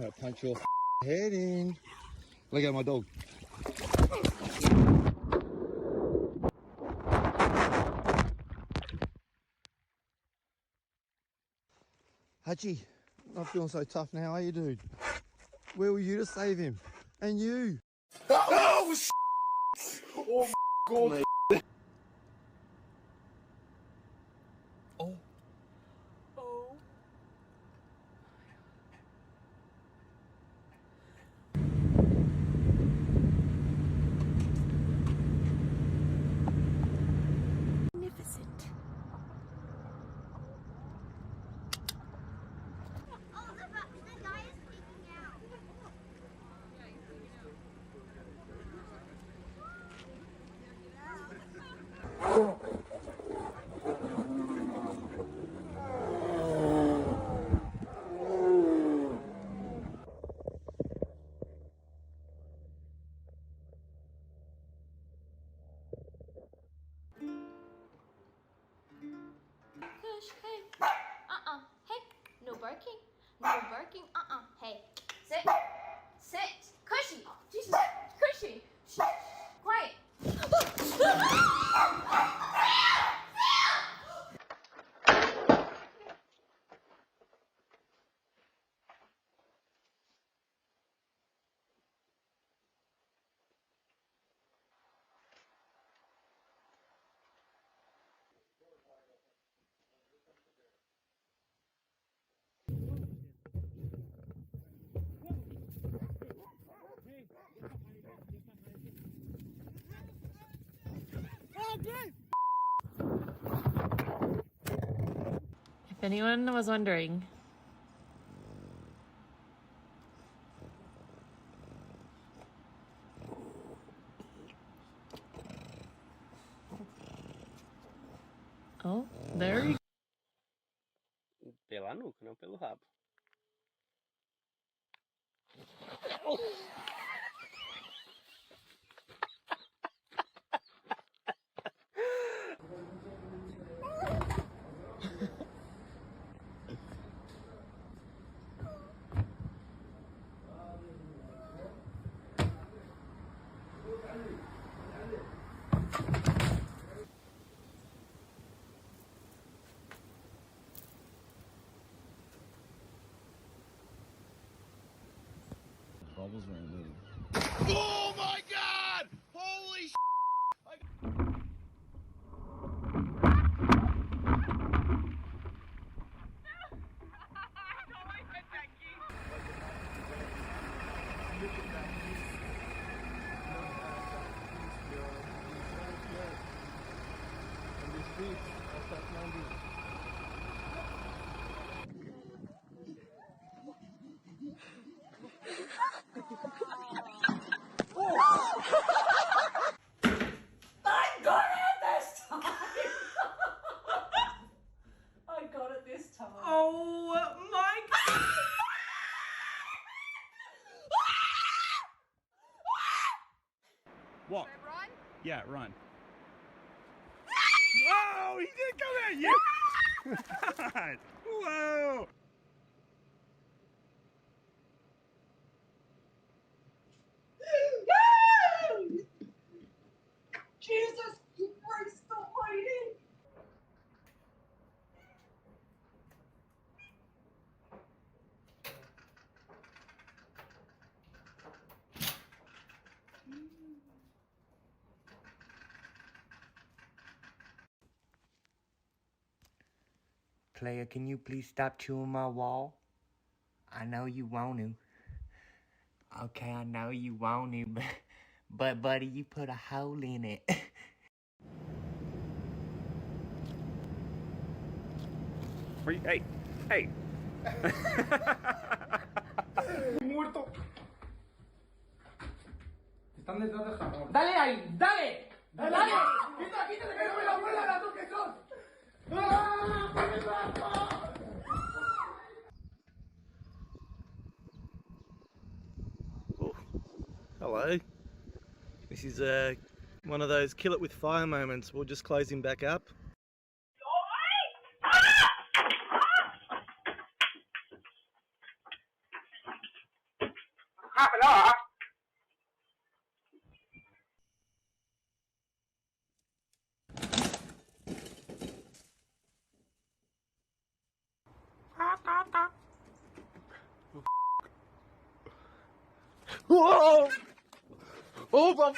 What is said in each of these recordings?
gonna punch your head in. Let go, my dog. Hachi, not feeling so tough now, are you, dude? Where were you to save him? And you? Oh, oh, God. Oh. Oh. Magnificent. The guy is peeking out. Kush, hey. Hey. No barking. No barking. Hey. Sit. Sit. Cushy. Jesus. Cushy. Shh. Quiet. If anyone was wondering. Oh, there you Pela nuca, não pelo rabo. Bubbles weren't moving. Oh, my God. Holy sh**. Oh my god! What? Run? Yeah, run. Oh, he did come at you! God! Whoa! Jesus Christ almighty! Player, can you please stop chewing my wall? I know you want to. Okay, I know you want to, but buddy, you put a hole in it. Hey, hey! ¡Muerto! Están detrás del jamón. ¡Dale ahí! ¡Dale! ¡Dale! ¡Quita, quítate que no me la vuela la toque son! ¡Ah! ¡Me brazo! Hello. This is one of those kill it with fire moments. We'll just close him back up. Whoa! Oh, bro.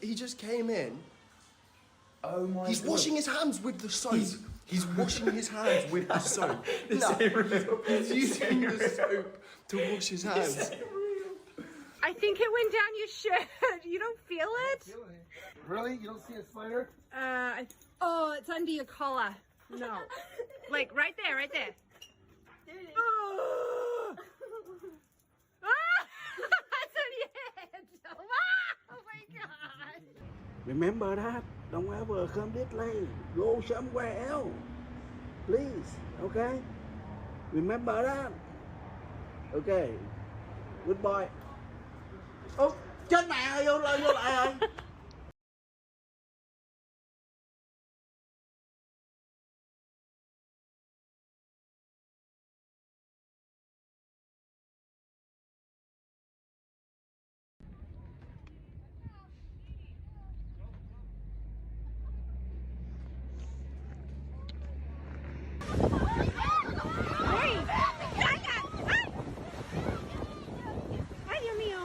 He just came in. Oh my He's God. washing his hands with the soap. He's washing his hands with the soap. He's using the soap to wash his hands. I think it went down your shirt. You don't feel it? Really? You don't see a spider? Oh, it's under your collar. No. Like right there, right there. Oh! Ah! It's on your head. Ah! Oh my God. Remember that. Don't ever come this late. Go somewhere else. Please. Okay? Remember that. Okay. Goodbye. Ô, chết mẹ ơi, vô lại ơi. Ay, Dios mío.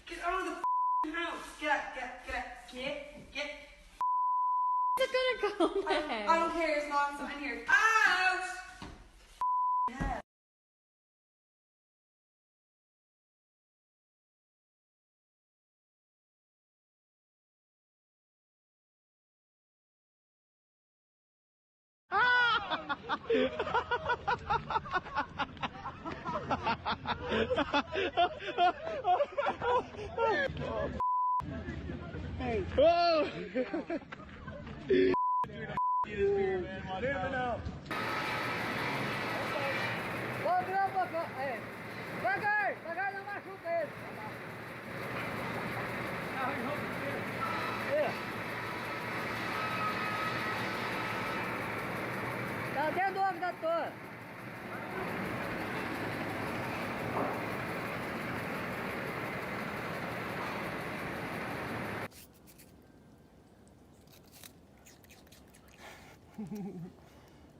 Get out of the house. Get up. Get. It's gonna go now. I don't care as long as I'm in here. Ouch!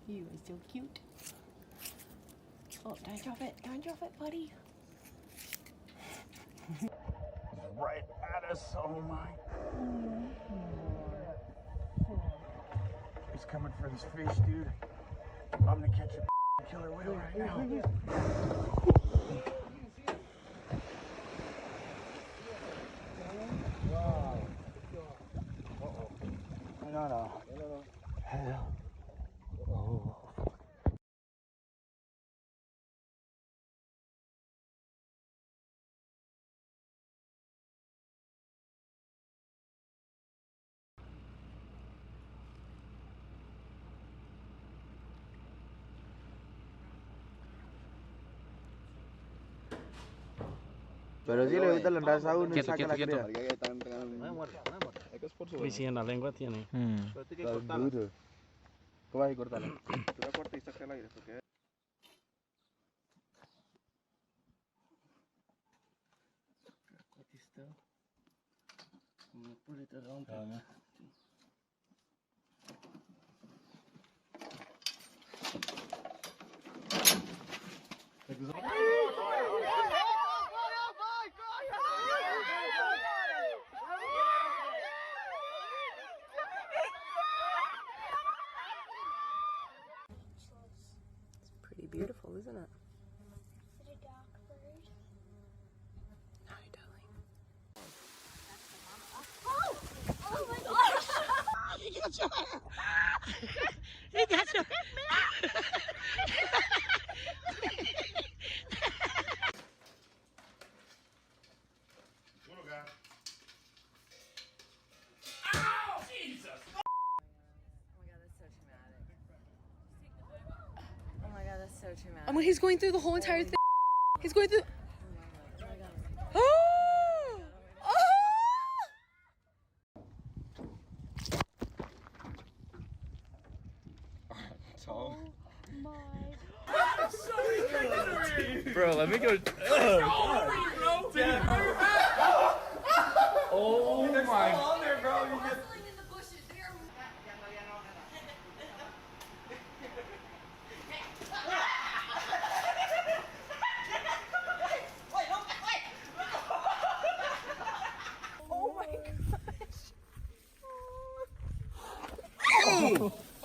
You are so cute. Oh, don't drop it, buddy. Right at us. Oh my. He's coming for this fish, dude. I'm gonna catch a killer whale right now. No. Hell. Oh. Pero sí le gusta la enrasa uno y saca la cría. Uy, sí, en la lengua tiene. Está duro. ¿Cómo vas a cortarla? Tú la cortas y saca el aire. Porque... Aquí está. No puede te romper. Pretty beautiful, isn't it? Is it a dark bird? No, darling. Oh my gosh! He got your hand. Little guy. too mad. I mean, he's going through the whole entire thing. He's going through. Oh! Oh! Tom. Bro, let me go. Oh my. On there, bro. You get...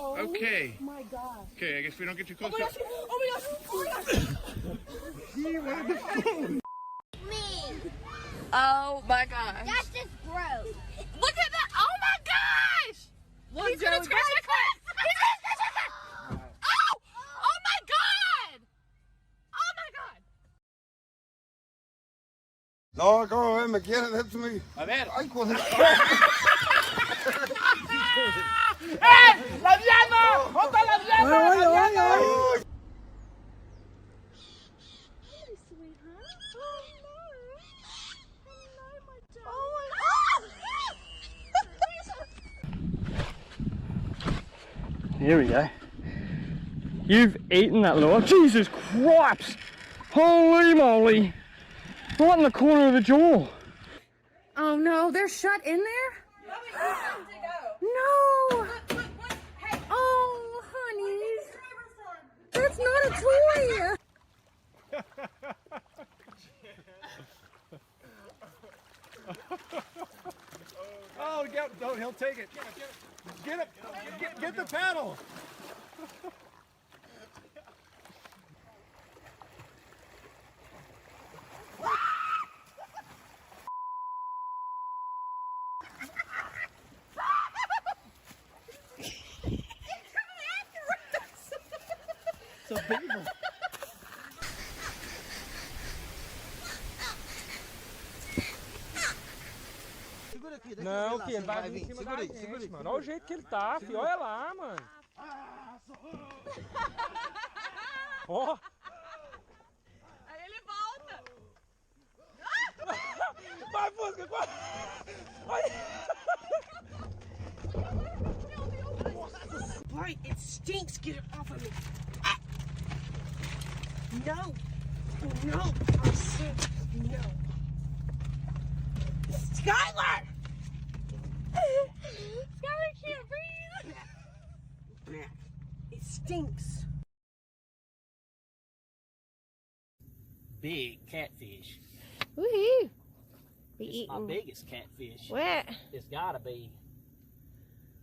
Okay. Oh my gosh. Okay, I guess we don't get too close. Oh my gosh. Oh my gosh. Me. Oh my gosh. That's just gross. Look at that! Oh my gosh! He's gonna scratch my foot! He's gonna scratch my foot! Oh! Oh my god! Oh my god! No, go ahead and get it. That's me. A ver. Ay, joder. ¡La llama! ¡Otra la llama! ¡La llama! Here we go. You've eaten that lure. Jesus Christ! Holy moly! Right in the corner of the jaw. Oh no, they're shut in there? No! Oh, honeys. That's not a toy! Oh, no, he'll take it. Get it. Get the paddle. It's a beaver. Não, que ele vai vir em cima da gente, mano. Olha o jeito que ele tá, filho. Olha lá, mano. Ó. Aí ele volta. Vai, Fusca, vai. Right, it stinks. Get it off of me. No. No. I said no. Skylar! Skylar can't breathe. Matt, it stinks. Big catfish. Woohoo! Be It's my eating. biggest catfish. What? It's gotta be.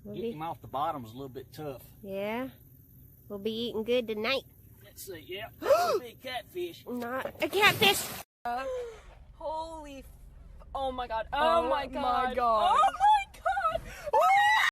We'll Getting be, him off the bottom is a little bit tough. yeah. We'll be eating good tonight. Let's see, yep. That's a big catfish. Not a catfish. Holy. Oh my god. Oh my god. God. Oh my